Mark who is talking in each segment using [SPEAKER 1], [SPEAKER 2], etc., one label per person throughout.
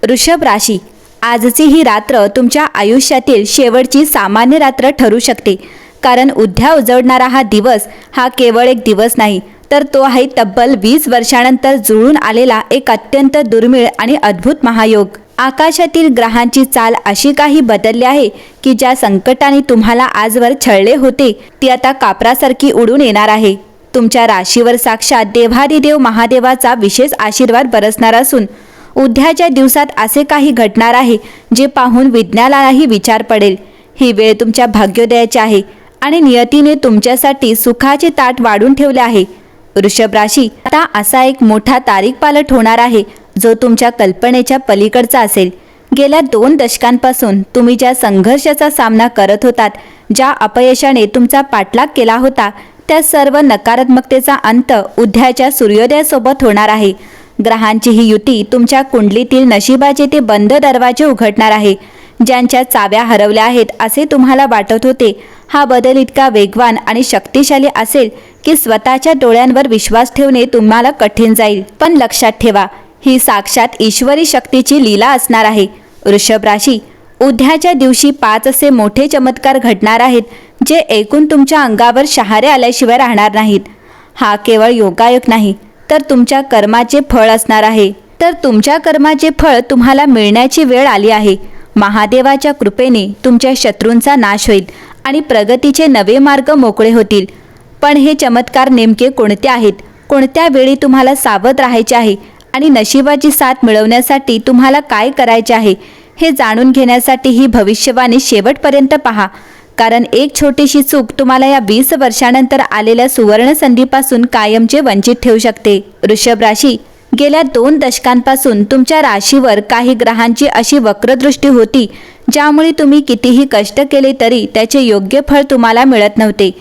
[SPEAKER 1] वृषभ राशी, आजची ही रात्र तुमच्या आयुष्यातील शेवटची सामान्य रात्र ठरू शकते. कारण उद्या उजवणारा हा दिवस हा केवळ एक दिवस नाही, तर तो आहे तब्बल 20 वर्षांनंतर जुळून आलेला एक अत्यंत दुर्मिळ आणि अद्भुत महायोग. आकाशातील ग्रहांची चाल अशी काही बदलली आहे की ज्या संकटाने तुम्हाला आजवर छळले होते ती आता कापरासारखी उडून येणार आहे. तुमच्या राशीवर साक्षात देवाधिदेव महादेवाचा विशेष आशीर्वाद बरसणार असून उद्याच्या दिवसात असे काही घडणार आहे जे पाहून विज्ञानालाही विचार पडेल. ही वेळ तुमच्या भाग्योदयाची आहे आणि नियतीने तुमच्यासाठी सुखाचे ताट वाढून ठेवले आहे. वृषभ राशी, आता असा एक मोठा तारीख पालट होणार आहे जो तुमच्या कल्पनेच्या पलीकडचा असेल. गेल्या 2 दशकांपासून तुम्ही ज्या संघर्षाचा सामना करत होतात, ज्या अपयशाने तुमचा पाठलाग केला होता, त्या सर्व नकारात्मकतेचा अंत उद्याच्या सूर्योदयासोबत होणार आहे. ग्रहांची ही युती तुमच्या कुंडलीतील नशिबाचे ते बंद दरवाजे उघडणार आहे. ज्यांच्या चाव्या हरवल्या आहेत असे तुम्हाला वाटत होते, हा बदल इतका वेगवान आणि शक्तिशाली असेल की स्वतःच्या डोळ्यांवर विश्वास ठेवणे तुम्हाला कठीण जाईल. पण लक्षात ठेवा, ही साक्षात ईश्वरी शक्तीची लीला असणार आहे. वृषभ राशी, उद्याच्या दिवशी 5 असे मोठे चमत्कार घडणार आहेत जे ऐकून तुमच्या अंगावर शहारे आल्याशिवाय राहणार नाहीत. हा केवळ योगायोग नाही, तर तुमच्या कर्माचे फळ असणार आहे. तर तुमच्या कर्माचे फळ तुम्हाला मिळण्याची वेळ आली आहे. महादेवाच्या कृपेने तुमच्या शत्रूंचा नाश होईल आणि प्रगतीचे नवे मार्ग मोकळे होतील. पण हे चमत्कार नेमके कोणते आहेत, कोणत्या वेळी तुम्हाला सावध राहायचे आहे आणि नशिबाची साथ मिळवण्यासाठी तुम्हाला काय करायचे आहे हे जाणून घेण्यासाठी ही भविष्यवाणी शेवटपर्यंत पहा. कारण एक छोटीशी चूक तुम्हाला या 20 वर्षांनंतर आलेल्या सुवर्ण संधीपासून कायमचे वंचित ठेवू शकते. वृषभ राशी, गेल्या 2 दशकांपासून तुमच्या राशीवर काही ग्रहांची अशी वक्रदृष्टी होती ज्यामुळे तुम्ही कितीही कष्ट केले तरी त्याचे योग्य फळ तुम्हाला मिळत नव्हते.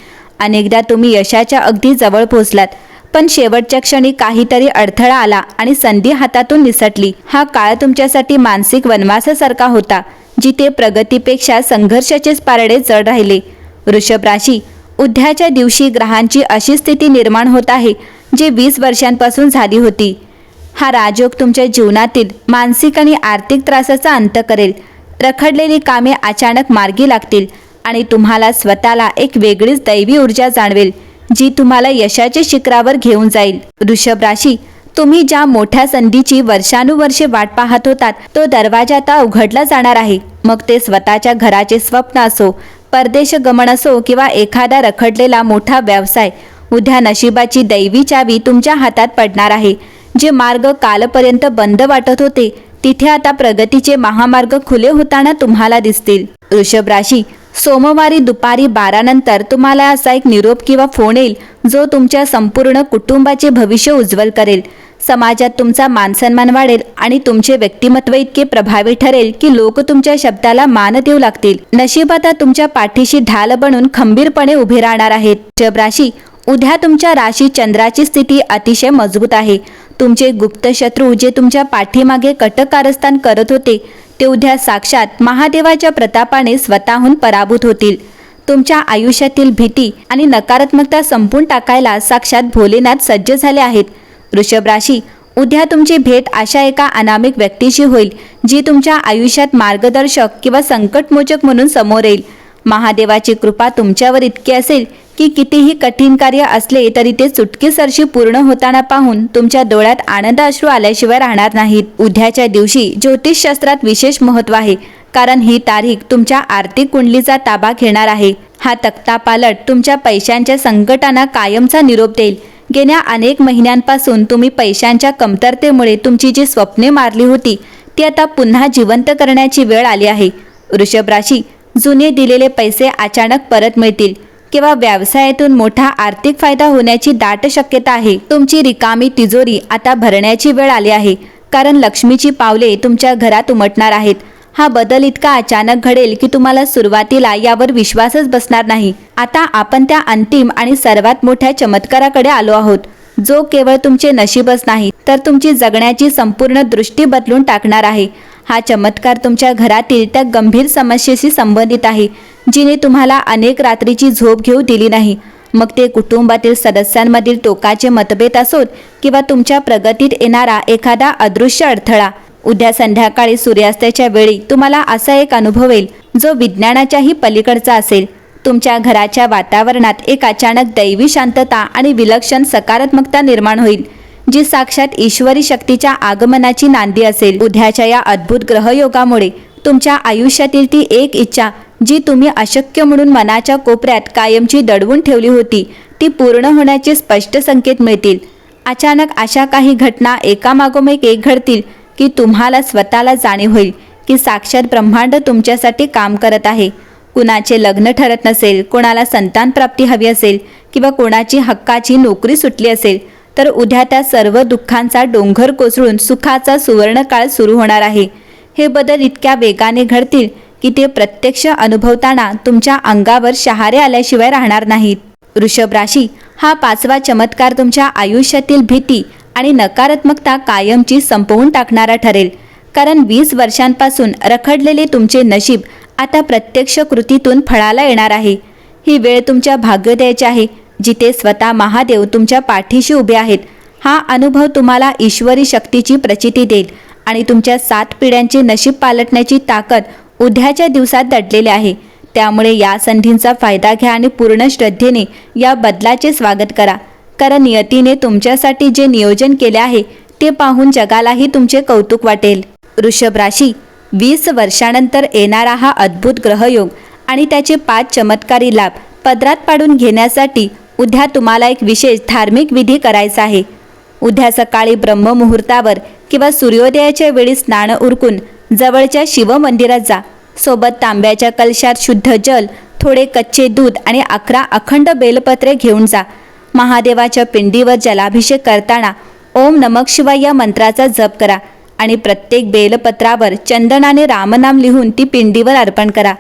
[SPEAKER 1] अनेकदा तुम्ही यशाच्या अगदी जवळ पोहोचलात, पण शेवटच्या क्षणी काहीतरी अडथळा आला आणि संधी हातातून निसटली. हा काळ तुमच्यासाठी मानसिक वनवासासारखा होता, जिथे प्रगतीपेक्षा संघर्षाचेच पारडे जड राहिले. वृषभ राशी, उद्याच्या दिवशी ग्रहांची अशी स्थिती निर्माण होत आहे जी 20 वर्षांपासून झाली होती. हा राजयोग तुमच्या जीवनातील मानसिक आणि आर्थिक त्रासाचा अंत करेल. रखडलेली कामे अचानक मार्गी लागतील आणि तुम्हाला स्वतःला एक वेगळीच दैवी ऊर्जा जाणवेल जी तुम्हाला यशाच्या शिखरावर घेऊन जाईल. वृषभ राशी, तुम्ही ज्या मोठ्या संधीची वर्षानुवर्षे वाट पाहत होतात तो दरवाजा आता उघडला जाणार आहे. मग ते स्वतःच्या घराचे स्वप्न असो, परदेश गमन असो किंवा एखादा रखडलेला मोठा व्यवसाय, उद्या नशिबाची दैवी चावी तुमच्या हातात पडणार आहे. जे मार्ग कालपर्यंत बंद वाटत होते तिथे आता प्रगतीचे महामार्ग खुले होताना तुम्हाला दिसतील. वृषभ राशी, सोमवारी दुपारी 12 नंतर तुम्हाला असा एक निरोप किंवा फोन येईल जो तुमच्या संपूर्ण कुटुंबाचे भविष्य उज्ज्वल करेल. समाजात तुमचा मानसन्मान वाढेल आणि तुमचे व्यक्तिमत्व इतके प्रभावी ठरेल की लोक तुमच्या शब्दाला मान देऊ लागतील. नशीब आता तुमच्या पाठीशी ढाल बनून खंबीरपणे उभे राहणार आहेत. वृषभ राशी, उद्या तुमच्या राशी चंद्राची स्थिती अतिशय मजबूत आहे. तुमचे गुप्त शत्रू जे तुमच्या पाठीमागे कटकारस्थान करत होते ते उद्या साक्षात महादेवाच्या प्रतापाने स्वतःहून पराभूत होतील. तुमच्या आयुष्यातील भीती आणि नकारात्मकता संपून टाकायला साक्षात भोलेनाथ सज्ज झाले आहेत. वृषभ राशी, उद्या तुमची भेट अशा एका अनामिक व्यक्तीशी होईल जी तुमच्या आयुष्यात मार्गदर्शक किंवा संकटमोचक म्हणून समोर येईल. महादेवाची कृपा तुमच्यावर इतकी असेल की कितीही कठीण कार्य असले तरी ते चुटकीसरशी पूर्ण होताना पाहून तुमच्या डोळ्यात आनंद अश्रू आल्याशिवाय राहणार नाहीत. उद्याच्या दिवशी ज्योतिषशास्त्रात विशेष महत्त्व आहे, कारण ही तारीख तुमच्या आर्थिक कुंडलीचा ताबा घेणार आहे. हा तक्ता पालट तुमच्या पैशांच्या संकटांना कायमचा निरोप देईल. गेल्या अनेक महिन्यांपासून तुम्ही पैशांच्या कमतरतेमुळे तुमची जी स्वप्ने मारली होती ती आता पुन्हा जिवंत करण्याची वेळ आली आहे. वृषभ राशी, जुने दिलेले पैसे अचानक परत मिळतील किंवा व्यवसायातून मोठा आर्थिक फायदा होण्याची दाट शक्यता आहे. तुमची रिकामी तिजोरी आता भरण्याची वेळ आली आहे, कारण लक्ष्मीची पावले तुमच्या घरात उमटणार आहेत. हा बदल इतका अचानक घडेल की तुम्हाला सुरुवातीला यावर विश्वासच बसणार नाही. आता आपण त्या अंतिम आणि सर्वात मोठ्या चमत्काराकडे आलो आहोत, जो केवळ तुमचे नशीबच नाही तर तुमची जगण्याची संपूर्ण दृष्टी बदलून टाकणार आहे. हा चमत्कार तुमच्या घरातील त्या गंभीर समस्येशी संबंधित आहे जिने तुम्हाला अनेक रात्रीची झोप घेऊ दिली नाही. मग ते कुटुंबातील सदस्यांमधील टोकाचे मतभेद असोत किंवा तुमच्या प्रगतीत येणारा एखादा अदृश्य अडथळा. उद्या संध्याकाळी सूर्यास्ताच्या वेळी तुम्हाला असा एक अनुभव येईल जो विज्ञानाच्याही पलीकडचा असेल. तुमच्या घराच्या वातावरणात एक अचानक दैवी शांतता आणि विलक्षण सकारात्मकता निर्माण होईल, जी साक्षात ईश्वरी शक्तीच्या आगमनाची नांदी असेल. उद्याच्या या अद्भुत ग्रहयोगामुळे तुमच्या आयुष्यातील ती एक इच्छा जी तुम्ही अशक्य म्हणून मनाच्या कोपऱ्यात कायमची दडवून ठेवली होती, ती पूर्ण होण्याचे स्पष्ट संकेत मिळतील. अचानक अशा काही घटना एकामागोमाग एक घडतील की तुम्हाला स्वतःला जाणीव होईल की साक्षात ब्रह्मांड तुमच्यासाठी काम करत आहे. कुणाचे लग्न ठरत नसेल, कोणाला संतान प्राप्ती हवी असेल किंवा कोणाची हक्काची नोकरी सुटली असेल, तर उद्या त्या सर्व दुःखांचा डोंगर कोसळून सुखाचा सुवर्णकाळ सुरू होणार आहे. हे बदल इतक्या वेगाने घडतील की ते प्रत्यक्ष अनुभवताना तुमच्या अंगावर शहारे आल्याशिवाय राहणार नाहीत. वृषभ राशी हा 5वा चमत्कार तुमच्या आयुष्यातील भीती आणि नकारात्मकता कायमची संपवून टाकणारा ठरेल. कारण 20 वर्षांपासून रखडलेले तुमचे नशीब आता प्रत्यक्ष कृतीतून फळाला येणार आहे. ही वेळ तुमच्या भाग्योदयाची आहे, जिथे स्वतः महादेव तुमच्या पाठीशी उभे आहेत. हा अनुभव तुम्हाला ईश्वरी शक्तीची प्रचिती देईल आणि तुमच्या 7 पिढ्यांचे नशीब पालटण्याची ताकद उद्याच्या दिवसात दडलेली आहे. त्यामुळे या संधींचा फायदा घ्या आणि पूर्ण श्रद्धेने या बदलाचे स्वागत करा. कारण नियतीने तुमच्यासाठी जे नियोजन केले आहे ते पाहून जगालाही तुमचे कौतुक वाटेल. वृषभ राशी 20 वर्षानंतर येणारा हा अद्भुत ग्रहयोग आणि त्याचे 5 चमत्कारी लाभ पदरात पाडून घेण्यासाठी उद्या तुम्हाला एक विशेष धार्मिक विधी करायचा आहे. उद्या सकाळी ब्रह्ममुहूर्तावर किंवा सूर्योदयाच्या वेळी स्नान उरकून जवळच्या शिवमंदिरात जा. सोबत तांब्याच्या कलशात शुद्ध जल, थोडे कच्चे दूध आणि 11 अखंड बेलपत्रे घेऊन जा. महादेवाच्या पिंडीवर जलाभिषेक करताना ओम नमः शिवाय या मंत्राचा जप करा आणि प्रत्येक बेलपत्रावर चंदनाने रामनाम लिहून ती पिंडीवर अर्पण करा.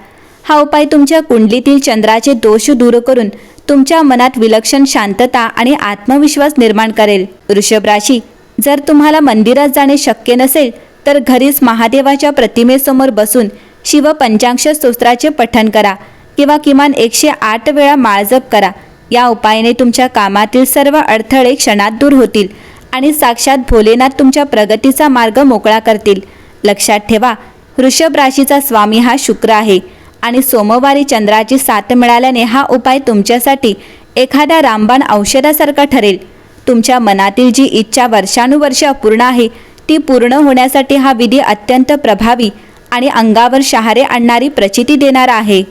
[SPEAKER 1] हा उपाय तुमच्या कुंडलीतील चंद्राचे दोष दूर करून तुमच्या मनात विलक्षण शांतता आणि आत्मविश्वास निर्माण करेल. वृषभ राशी जर तुम्हाला मंदिरात जाणे शक्य नसेल तर घरीच महादेवाच्या प्रतिमेसमोर बसून शिव पंचाक्षर स्तोत्राचे पठण करा किंवा किमान 108 वेळा माळजप करा. या उपायाने तुमच्या कामातील सर्व अडथळे क्षणात दूर होतील आणि साक्षात भोलेनाथ तुमच्या प्रगतीचा मार्ग मोकळा करतील. लक्षात ठेवा, वृषभ राशीचा स्वामी हा शुक्र आहे आणि सोमवारी चंद्राची साथ मिळाल्याने हा उपाय तुमच्यासाठी एखाद्या रामबाण औषधासारखा ठरेल. तुमच्या मनातील जी इच्छा वर्षानुवर्षे अपूर्ण आहे ती पूर्ण होण्यासाठी हा विधी अत्यंत प्रभावी आणि अंगावर शहारे आणणारी प्रचिती देणारा आहे.